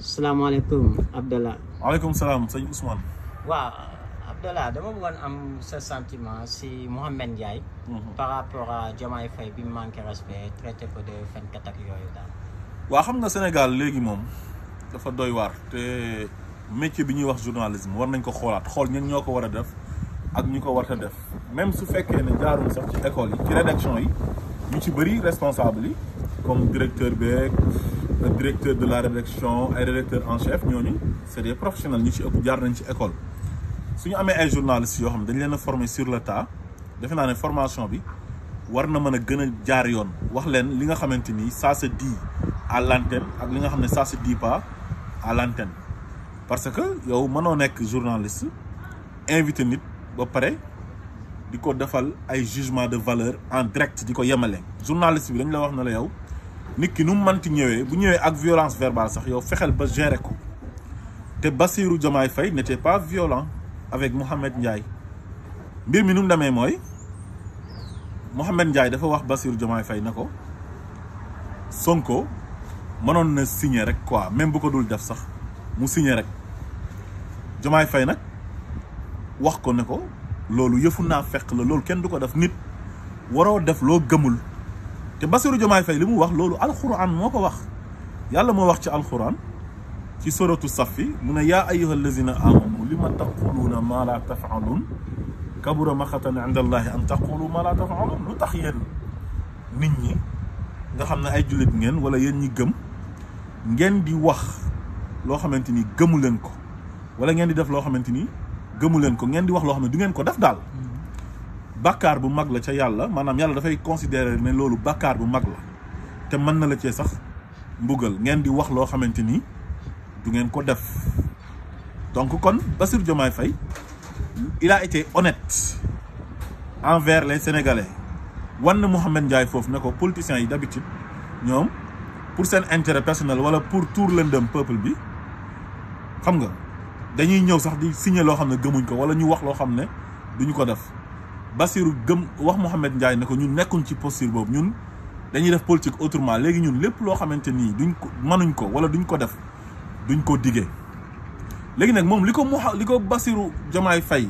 salaamaaleykum Abdallah. waaleykum salaam sëñ Ousmane. waaw Abdallah dama bëggoon am sa sentiment si Mouhamed Ndiaye. par rapport à Diomaye Faye bi mu manqué respect traité ko de fenkat ak yooyu daal. waa xam nga Sénégal léegi moom dafa doy waar te métier bi ñuy wax journalisme war nañ ko xoolaat xool ñan ñoo ko war a def ak ñu ko war a def même su fekkee ne jaarul sax ci école yi ci rédaction yi ñu ci bëri responsable yi comme directeur beeg directeur de la rédaction ay rédacteur en chef ñooñu c'est des professionnels ñu ci ëpp jaar nañ ci école suñu amee ay journalistes yoo xam ne dañ leen a former sur le tas defe naa ne formation bi war na mën a gën a jaar yoon wax leen li nga xamante ni ça se dit à l'antenne ak li nga xam ne ça se dit pas à l'antenne parce que yow mënoo nekk journaliste invité nit ba pare di ko defal ay jugement de valeur en direct di ko yemale journaliste bi dañ la wax na la yow nit ki nu mu mënti ñëwee bu ñëwee ak violence verbale sax yow fexeel ba gérer ko te Bassirou Diomaye Faye n'était pas violent avec Mouhamed Ndiaye mbir mi nu mu demee mooy Mouhamed Ndiaye dafa wax Bassirou Diomaye Faye na ko Sonko mënoon na signer rek quoi même bu ko dul def sax mu signer rek Diomaye Faye nag wax ko ne ko loolu yëfu naa fekk la loolu kenn du ko def nit waroo def loo gëmul te Bassirou Diomaye Faye li mu wax loolu alxuraan moo ko wax yàlla moo wax ci alxuraan ci suratu safi mu ne yaa ayyuha allazina amanu lima taquluuna maa laa tafaaluun kabura maxatan inda allahi an taqulu maa laa tafaaluun lu tax yéen nit ñi nga xam ne ay jullit ngeen wala yéen ñi gëm ngeen di wax loo xamante ni gëmu leen ko wala ngeen di def loo xamante ni gëmu leen ko ngeen di wax loo xam ne du ngeen ko def daal bàkkaar bu mag la ca yàlla maanaam yàlla dafay considérer ne loolu bàkkaar bu mag la te mën na la cee sax mbugal ngeen di wax loo xamante ni du ngeen ko def donc kon Bassirou Diomaye Faye il a été honnête envers les Sénégalais wan na Mouhamed Ndiaye foofu ne ko politiciens yi d'habitude ñoom pour seen intérêt personnel wala pour tour lëndëm peuple bi xam nga dañuy ñëw sax di signer loo xam ne gëmuñ ko wala ñu wax loo xam ne duñu ko def Bassirou gëm wax Mouhamed Ndiaye ne ko ñun nekkuñ ci posture boobu ñun dañuy def politique autrement léegi ñun lépp loo xamante nii duñ ko mënuñ ko wala duñ ko def duñ ko diggee léegi nag moom li ko Bassirou Diomaye Faye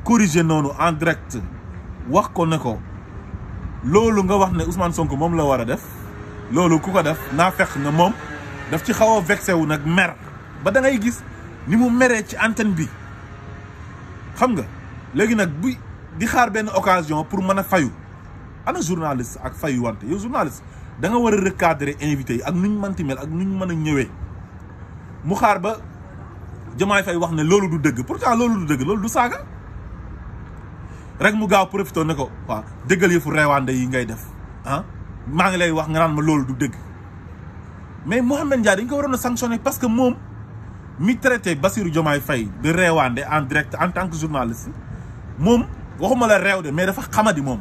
corrigé noonu en direct wax ko ne ko loolu nga wax ne Ousmane Sonko moom la war a def loolu ku ko def naa fekk nga moom daf ci xaw a vexé wu nag mer ba da ngay gis ni mu meree ci antenne bi xam nga léegi nag bu di xaar benn occasion pour mën a fayu ana journaliste ak fayu wante yow journaliste da nga war a recadrer invité yi ak nuñ mënti mel ak nuñ mën a ñëwee mu xaar ba Diomaye Faye wax ne loolu du dëgg pourtant loolu du dëgg loolu du saaga rek mu gaaw profité ne ko waaw dëggal yëfu reewaande yi ngay def ah maa ngi lay wax nga naan ma loolu du dëgg mais Mouhamed Ndiaye dañ ko waroon a sanctionner parce que moom mi traité Bassirou Diomaye Faye de reewaande en direct en tant que journaliste moom waxuma la réew de mais dafa xamadi moom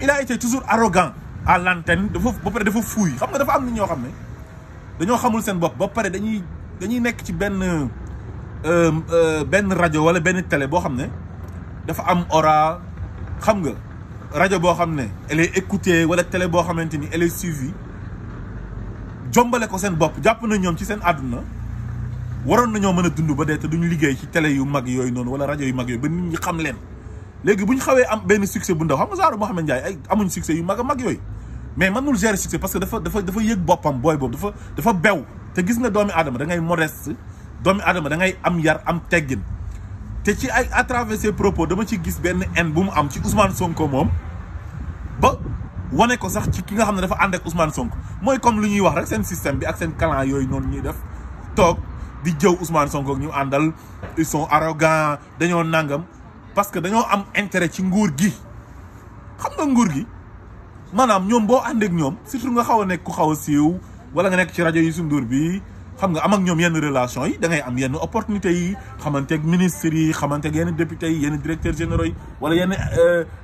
il a été toujours arrogant à l'antenne dafa ba pare dafa fuuy xam nga dafa am nit ñoo xam ne dañoo xamul seen bopp ba pare dañuy nekk ci benn rajo wala benn télé boo xam ne dafa am aura xam nga rajo boo xam ne elle est écoutée wala télé boo xamante ni elle est suivie jombale ko seen bopp jàpp na ñoom ci seen àdduna waroon nañoo mën a dund ba dee te duñu liggéey ci télé yu mag yooyu noonu wala rajo yu mag yooyu ba nit ñi xam leen léegi bu ñu xawee am benn succès bu ndaw xam nga genre Mouhamed Ndiaye ay amuñ succès yu mag a mag yooyu mais mënul gérer succès parce que dafa yëg boppam booy boobu dafa bew te gis nga doomi aadama da ngay modeste doomi aadama da ngay am yar am teggin te ci ay à travers ses propos dama ci gis benn haine bu mu am ci Ousmane Sonko moom ba wane ko sax ci ki nga xam ne dafa ànd ak Ousmane Sonko mooy comme lu ñuy wax rek seen système bi ak seen clan yooyu noonu ñuy def toog di jëw Ousmane Sonko ñu àndal ils sont arrogants dañoo nangam parce que dañoo am intérêt ci nguur gi xam nga nguur gi maanaam ñoom boo ànd ak ñoom surtout nga xaw a nekk ku xaw a siiw wala nga nekk ci rajo yi su nduur bi xam nga am ak ñoom yenn relation yi da ngay am yenn opportunités yi xamante ak ministres yi xamante ak yenn députés yi yenn directeurs généraux yi wala yenn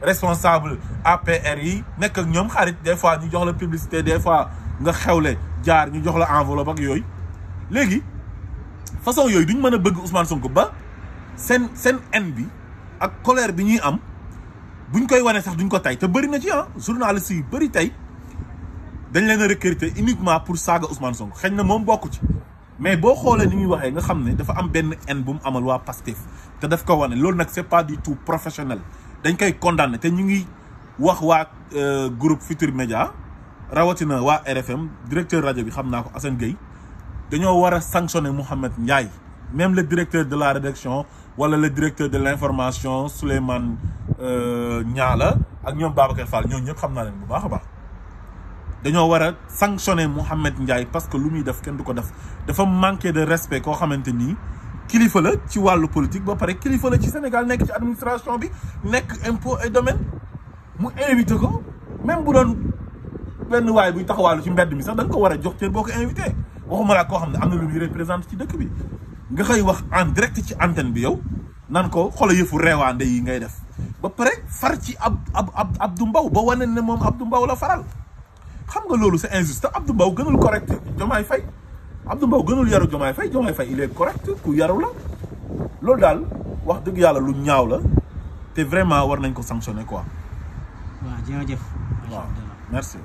responsable APR yi nekk ak ñoom xarit des fois ñu jox la publicité des fois nga xewle jaar ñu jox la enveloppe ak yooyu léegi façon yooyu duñ mën a bëgg Ousmane Sonko ba seen haine bi ak colère bi ñuy am buñ koy wane sax duñ ko tay te bëri na ci journaliste yu bëri tey dañ leen a recruter uniquement pour saaga Ousmane Sonko xëy na moom bokku ci mais boo xoolee ni muy waxee nga xam ne dafa am benn haine bu mu amal waa Pastef te daf ko wane loolu nag c'est pas du tout professionnel dañ koy condamner te ñu ngi wax waa groupe Futurs Médias rawatina waa RFM directeur rajo bi xam naa ko Assane Gueye dañoo war a sanctionner Mouhamed Ndiaye même le directeur de la rédaction wala le directeur de l'information Souleymane Niala ak ñoom Babacar Fall ñoo ñëpp xam naa leen bu baax a baax dañoo war a sanctionner Mouhamed Ndiaye parce que lu muy def kenn du ko def dafa manquer de respect koo xamante ni kilifa la ci wàllu politique ba pare kilifa la ci Sénégal nekk ci administration bi nekk impôt et domaine mu invité ko même bu doon benn waay buy taxawaalu ci mbedd mi sax da nga ko war a jox cër boo ko invité waxuma laa koo xam ne am na lu muy représenté ci dëkk bi nga koy wax en direct ci antenne bi yow nan ko xola yëfu reewaande yi ngay def ba pare far ci Abdou Mbow ba wane ne moom Abdou Mbow la faral xam nga loolu c'est injuste Abdou Mbow gënul correct Diomaye Faye Abdou Mbow gënul yaru Diomaye Faye il est correct ku yaru la loolu daal wax dëgg yàlla lu ñaaw la te vraiment war nañ ko sanctionner quoi. waaw jërëjëf. waaw merci.